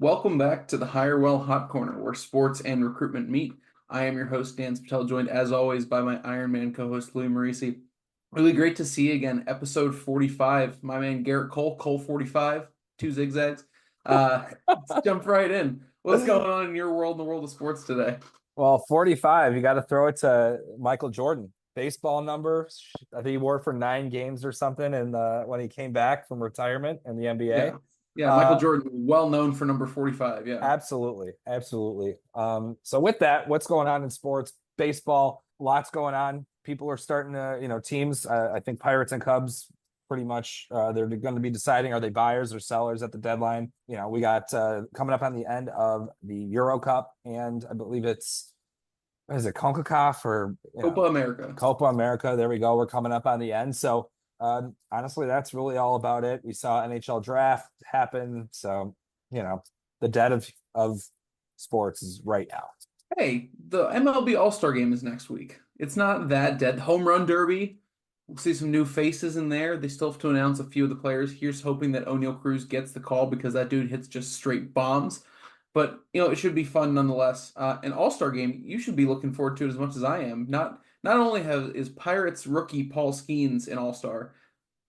Welcome back to the Hirewell Hot Corner, where sports and recruitment meet. I am your host, Dan Patel, joined as always by my Iron Man co-host, Louie Maurice. Really great to see you again. Episode 45. My man Garrett Cole 45, two zigzags. Let's jump right in. What's going on in your world, in the world of sports today? Well, 45, you got to throw it to Michael Jordan. Baseball number, I think he wore it for 9 games or something. And when he came back from retirement in the NBA, Yeah. Yeah, Michael uh, Jordan, well known for number 45. Yeah. absolutely, absolutely. So with that, what's going on in sports? Baseball, lots going on. People are starting to, teams. I think Pirates and Cubs pretty much they're going to be deciding are they buyers or sellers at the deadline. We got coming up on the end of the Euro Cup, and I believe it's what is it, CONCACAF or Copa America. Copa America. There we go. We're coming up on the end. So honestly, that's really all about it. We saw NHL draft happen. So, the dead of sports is right now. Hey, the MLB All-Star Game is next week. It's not that dead. Home Run Derby. We'll see some new faces in there. They still have to announce a few of the players. Here's hoping that O'Neal Cruz gets the call because that dude hits just straight bombs. But it should be fun nonetheless. An All-Star Game, you should be looking forward to it as much as I am. Not only is Pirates rookie Paul Skenes an All-Star,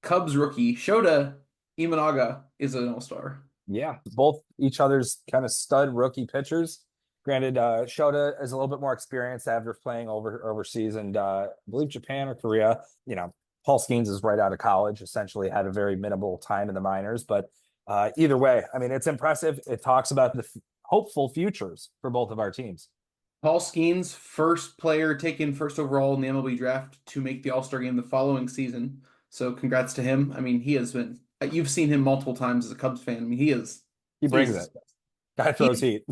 Cubs rookie Shota Imonaga is an All-Star. Yeah, both each other's kind of stud rookie pitchers. Granted, Shota is a little bit more experienced after playing overseas and I believe Japan or Korea. Paul Skenes is right out of college, essentially had a very minimal time in the minors. But either way, I mean, it's impressive. It talks about the hopeful futures for both of our teams. Paul Skenes, first player taken first overall in the MLB draft to make the All-Star game the following season. So congrats to him. I mean, he has been, you've seen him multiple times as a Cubs fan. I mean, He he brings is, it. Guy throws he, heat.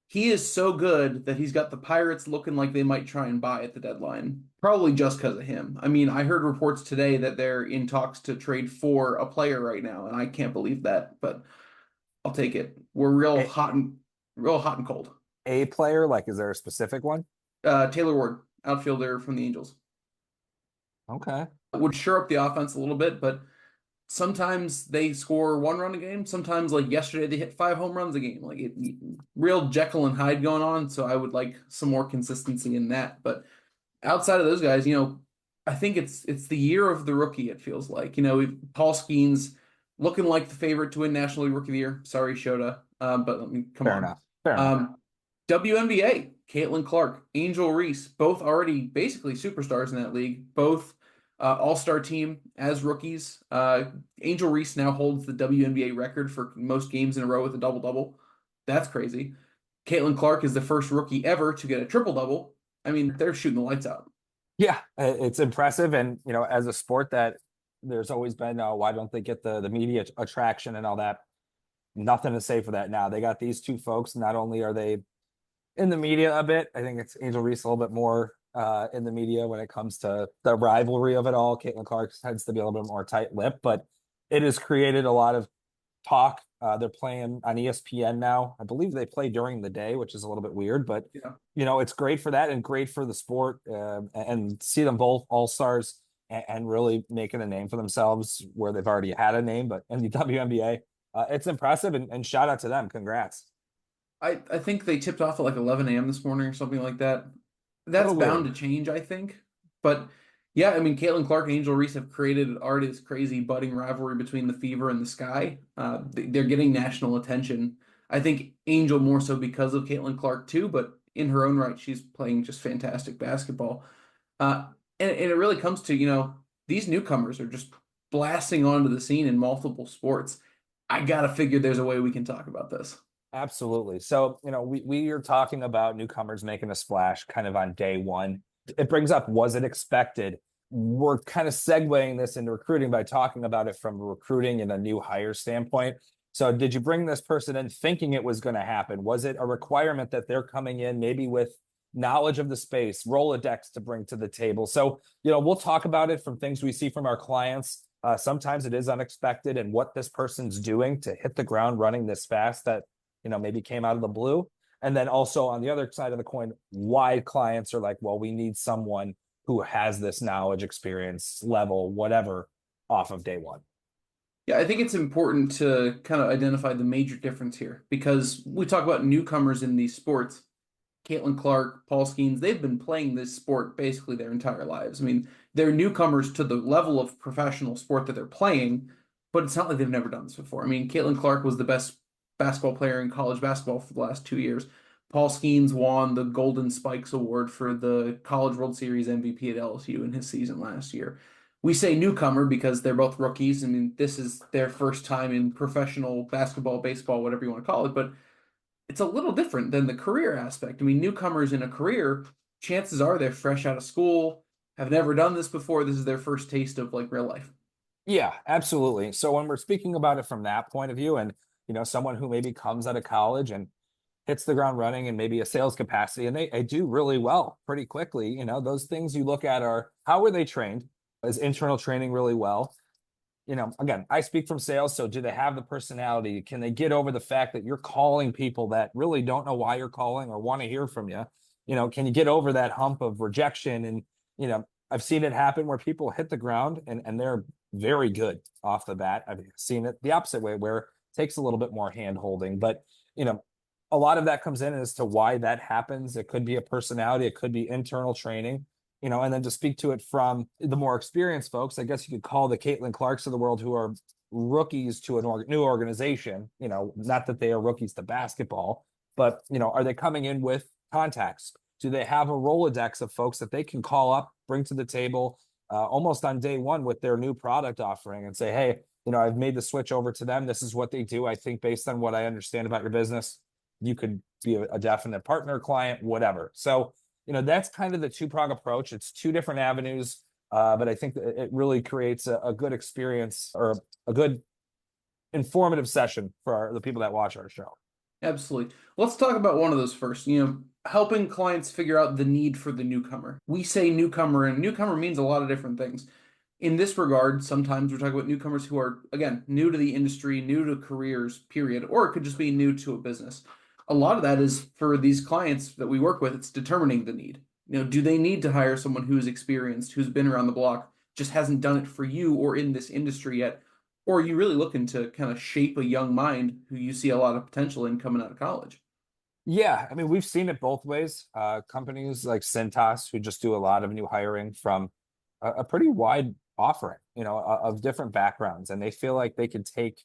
he is so good that he's got the Pirates looking like they might try and buy at the deadline. Probably just because of him. I mean, I heard reports today that they're in talks to trade for a player right now, and I can't believe that, but I'll take it. We're A, real hot and cold. a player, like, is there a specific one? Taylor Ward, outfielder from the Angels. Okay. Would shore up the offense a little bit, but sometimes they score 1 run a game. Sometimes, like yesterday, they hit 5 home runs a game. Real Jekyll and Hyde going on. So I would like some more consistency in that. But outside of those guys, I think it's the year of the rookie. It feels like Paul Skeens looking like the favorite to win National League Rookie of the Year. Sorry, Shota, but let me come Fair on. enough. Fair enough. WNBA, Caitlin Clark, Angel Reese, both already basically superstars in that league. Both all-star team as rookies. Angel Reese now holds the WNBA record for most games in a row with a double-double. That's crazy. Caitlin Clark is the first rookie ever to get a triple-double. I mean, they're shooting the lights out. Yeah, it's impressive. And, as a sport that there's always been, why don't they get the media attraction and all that? Nothing to say for that now. They got these two folks. Not only are they in the media a bit, I think it's Angel Reese a little bit more in the media when it comes to the rivalry of it all. Caitlin Clark tends to be a little bit more tight-lipped, but it has created a lot of talk. They're playing on ESPN now. I believe they play during the day, which is a little bit weird, but Yeah. it's great for that and great for the sport and see them both all stars and really making a name for themselves where they've already had a name, but in the WNBA, it's impressive and shout out to them. Congrats. I think they tipped off at like 11 a.m. this morning or something like that. A That's little bound weird. to change, I think. But yeah, I mean, Caitlin Clark and Angel Reese have created already this crazy budding rivalry between the Fever and the Sky. They're getting national attention. I think Angel more so because of Caitlin Clark too, but in her own right, she's playing just fantastic basketball. And it really comes to, these newcomers are just blasting onto the scene in multiple sports. I gotta figure there's a way we can talk about this. Absolutely. So, we are talking about newcomers making a splash kind of on day one. It brings up, was it expected? We're kind of segueing this into recruiting by talking about it from recruiting and a new hire standpoint. So, did you bring this person in thinking it was going to happen? Was it a requirement that they're coming in maybe with knowledge of the space, rolodex to bring to the table? So, we'll talk about it from things we see from our clients. Sometimes it is unexpected and what this person's doing to hit the ground running this fast that maybe came out of the blue. And then also on the other side of the coin, why clients are like, well, we need someone who has this knowledge, experience, level, whatever, off of day one. Yeah, I think it's important to kind of identify the major difference here because we talk about newcomers in these sports. Caitlin Clark, Paul Skenes, they've been playing this sport basically their entire lives. I mean, they're newcomers to the level of professional sport that they're playing, but it's not like they've never done this before. I mean, Caitlin Clark was the best basketball player in college basketball for the last 2 years. Paul Skenes won the Golden Spikes Award for the College World Series MVP at LSU in his season last year. We say newcomer because they're both rookies. I mean, this is their first time in professional basketball, baseball, whatever you want to call it, but it's a little different than the career aspect. I mean, newcomers in a career, chances are they're fresh out of school, have never done this before. This is their first taste of like real life. Yeah, absolutely. So when we're speaking about it from that point of view, and someone who maybe comes out of college and hits the ground running and maybe a sales capacity, and they do really well pretty quickly, those things you look at are how were they trained? Is internal training really well? Again, I speak from sales. So do they have the personality? Can they get over the fact that you're calling people that really don't know why you're calling or want to hear from you? Can you get over that hump of rejection? And, I've seen it happen where people hit the ground and they're very good off the bat. I've seen it the opposite way where it takes a little bit more hand holding, but, you know, a lot of that comes in as to why that happens. It could be a personality, it could be internal training, and then to speak to it from the more experienced folks, I guess you could call the Caitlin Clarks of the world who are rookies to a new organization, not that they are rookies to basketball, but, are they coming in with contacts? Do they have a Rolodex of folks that they can call up, bring to the table almost on day one with their new product offering and say, hey, I've made the switch over to them. This is what they do. I think based on what I understand about your business, you could be a definite partner, client, whatever. So, that's kind of the two-prong approach. It's two different avenues, but I think that it really creates a good experience or a good informative session for the people that watch our show. Absolutely. Let's talk about one of those first. Helping clients figure out the need for the newcomer. We say newcomer, and newcomer means a lot of different things. In this regard, sometimes we're talking about newcomers who are, again, new to the industry, new to careers, period, or it could just be new to a business. A lot of that is for these clients that we work with, it's determining the need. Do they need to hire someone who's experienced, who's been around the block, just hasn't done it for you or in this industry yet? Or are you really looking to kind of shape a young mind who you see a lot of potential in coming out of college? Yeah, I mean, we've seen it both ways. Companies like Cintas, who just do a lot of new hiring from a pretty wide offering, of different backgrounds, and they feel like they could take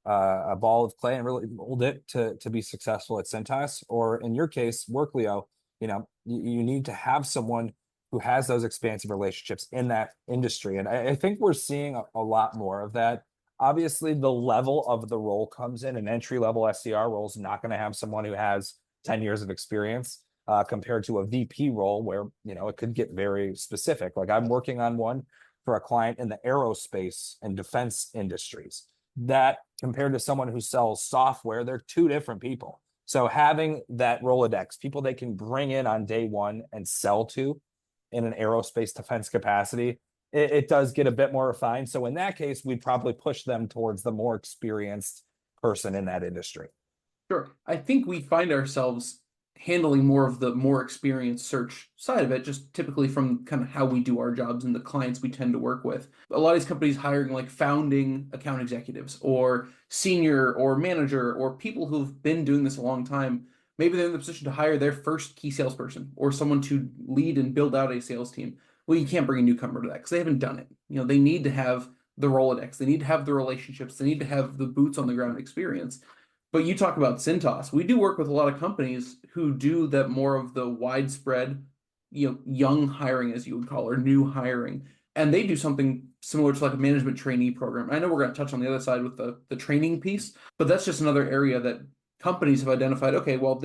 a ball of clay and really mold it to be successful at Cintas. Or in your case, Workleo, you need to have someone who has those expansive relationships in that industry, and I think we're seeing a lot more of that. Obviously, the level of the role comes in. An entry level SDR role is not going to have someone who has 10 years of experience compared to a VP role where, it could get very specific. Like I'm working on one for a client in the aerospace and defense industries that compared to someone who sells software, they're two different people. So having that Rolodex, people they can bring in on day one and sell to in an aerospace defense capacity, it does get a bit more refined. So in that case, we'd probably push them towards the more experienced person in that industry. Sure. I think we find ourselves handling more of the more experienced search side of it, just typically from kind of how we do our jobs and the clients we tend to work with. A lot of these companies hiring like founding account executives or senior or manager or people who've been doing this a long time. Maybe they're in the position to hire their first key salesperson or someone to lead and build out a sales team. Well, you can't bring a newcomer to that because they haven't done it. They need to have the Rolodex, they need to have the relationships, they need to have the boots on the ground experience. But you talk about Cintas. We do work with a lot of companies who do that more of the widespread, young hiring, as you would call, or new hiring. And they do something similar to like a management trainee program. I know we're going to touch on the other side with the training piece, but that's just another area that companies have identified. Okay, well,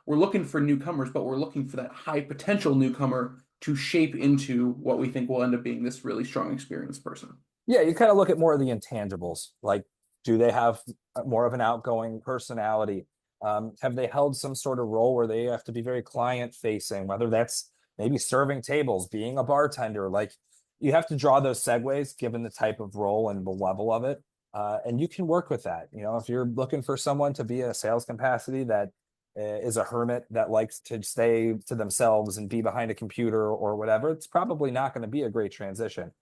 we're looking for newcomers, but we're looking for that high potential newcomer to shape into what we think will end up being this really strong experienced person. Yeah, you kind of look at more of the intangibles, like do they have more of an outgoing personality? Have they held some sort of role where they have to be very client facing, whether that's maybe serving tables, being a bartender? Like you have to draw those segues given the type of role and the level of it. And you can work with that. If you're looking for someone to be in a sales capacity that is a hermit that likes to stay to themselves and be behind a computer or whatever, it's probably not going to be a great transition.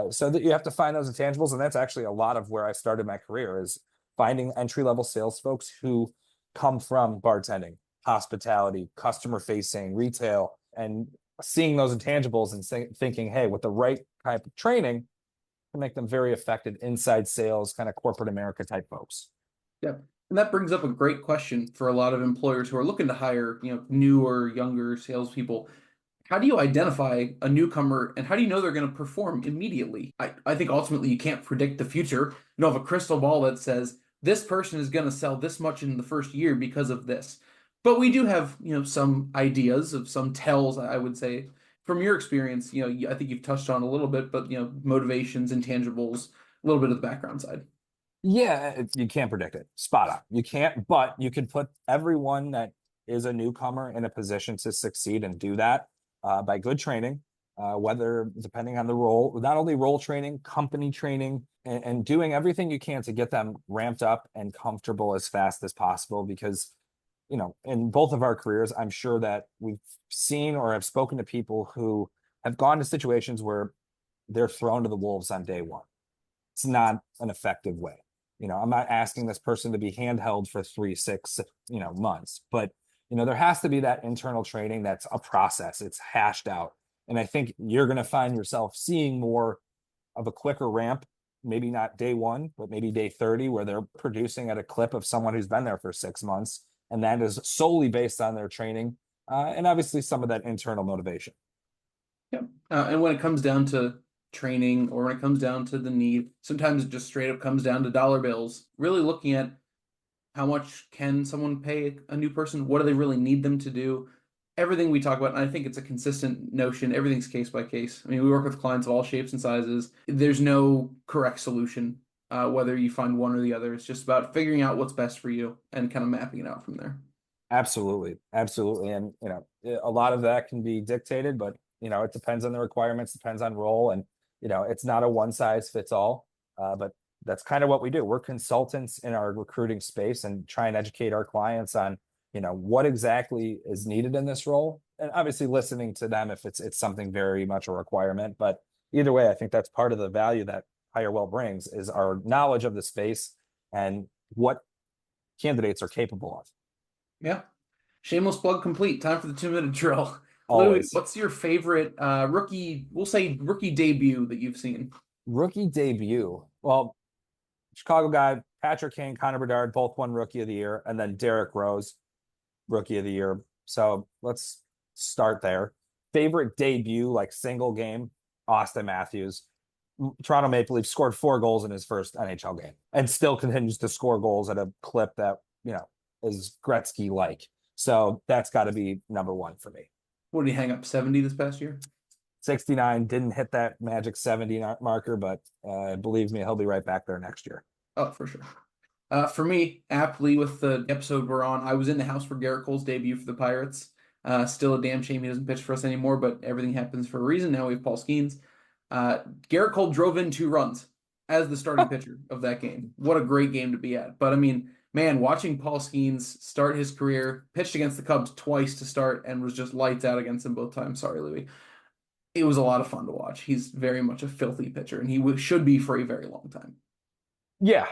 So that you have to find those intangibles. And that's actually a lot of where I started my career, is finding entry-level sales folks who come from bartending, hospitality, customer facing, retail, and seeing those intangibles and thinking, hey, with the right type of training, can make them very effective inside sales, kind of corporate America type folks. Yeah. And that brings up a great question for a lot of employers who are looking to hire, newer, younger salespeople. How do you identify a newcomer and how do you know they're going to perform immediately? I think ultimately you can't predict the future. You don't have a crystal ball that says this person is going to sell this much in the first year because of this. But we do have, some ideas of some tells, I would say. From your experience, I think you've touched on a little bit, but, motivations, intangibles, a little bit of the background side. Yeah, you can't predict it. Spot on. You can't, but you can put everyone that is a newcomer in a position to succeed and do that by good training, whether depending on the role, not only role training, company training, and doing everything you can to get them ramped up and comfortable as fast as possible. Because, in both of our careers, I'm sure that we've seen or have spoken to people who have gone to situations where they're thrown to the wolves on day one. It's not an effective way. I'm not asking this person to be handheld for 3, 6, months, but there has to be that internal training that's a process. It's hashed out. And I think you're going to find yourself seeing more of a quicker ramp, maybe not day one, but maybe day 30, where they're producing at a clip of someone who's been there for 6 months. And that is solely based on their training and obviously some of that internal motivation. Yeah. And when it comes down to training or when it comes down to the need, sometimes it just straight up comes down to dollar bills. Really looking at how much can someone pay a new person? What do they really need them to do? Everything we talk about, and I think it's a consistent notion, everything's case by case. I mean, we work with clients of all shapes and sizes. There's no correct solution, whether you find one or the other. It's just about figuring out what's best for you and kind of mapping it out from there. Absolutely. Absolutely. And, a lot of that can be dictated, but, it depends on the requirements, depends on role. And, it's not a one size fits all. But that's kind of what we do. We're consultants in our recruiting space and try and educate our clients on, what exactly is needed in this role. And obviously listening to them if it's something very much a requirement. But either way, I think that's part of the value that Hirewell brings is our knowledge of the space and what candidates are capable of. Yeah. Shameless plug complete. Time for the 2-minute drill. Louie, Always. what's your favorite rookie, we'll say rookie debut that you've seen? Rookie debut. Well, Chicago guy, Patrick Kane, Connor Bedard, both won Rookie of the Year, and then Derrick Rose, Rookie of the Year. So let's start there. Favorite debut, like single game, Austin Matthews. Toronto Maple Leafs scored 4 goals in his first NHL game and still continues to score goals at a clip that, is Gretzky-like. So that's got to be number one for me. What did he hang up, 70 this past year? 69, didn't hit that magic 70 marker, but believe me, he'll be right back there next year. Oh, for sure. For me, aptly with the episode we're on, I was in the house for Garrett Cole's debut for the Pirates. Still a damn shame he doesn't pitch for us anymore, but everything happens for a reason. Now we have Paul Skenes. Garrett Cole drove in 2 runs as the starting pitcher of that game. What a great game to be at. But I mean, man, watching Paul Skenes start his career, pitched against the Cubs twice to start and was just lights out against them both times. Sorry, Louie. It was a lot of fun to watch. He's very much a filthy pitcher, and he should be for a very long time. Yeah.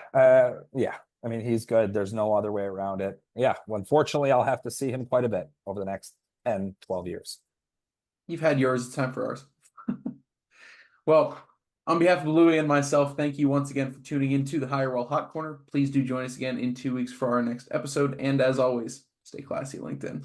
Yeah. I mean, he's good. There's no other way around it. Yeah. Unfortunately, I'll have to see him quite a bit over the next 10, 12 years. You've had yours. It's time for ours. Well, on behalf of Louie and myself, thank you once again for tuning into the Hirewell Hot Corner. Please do join us again in 2 weeks for our next episode. And as always, stay classy, LinkedIn.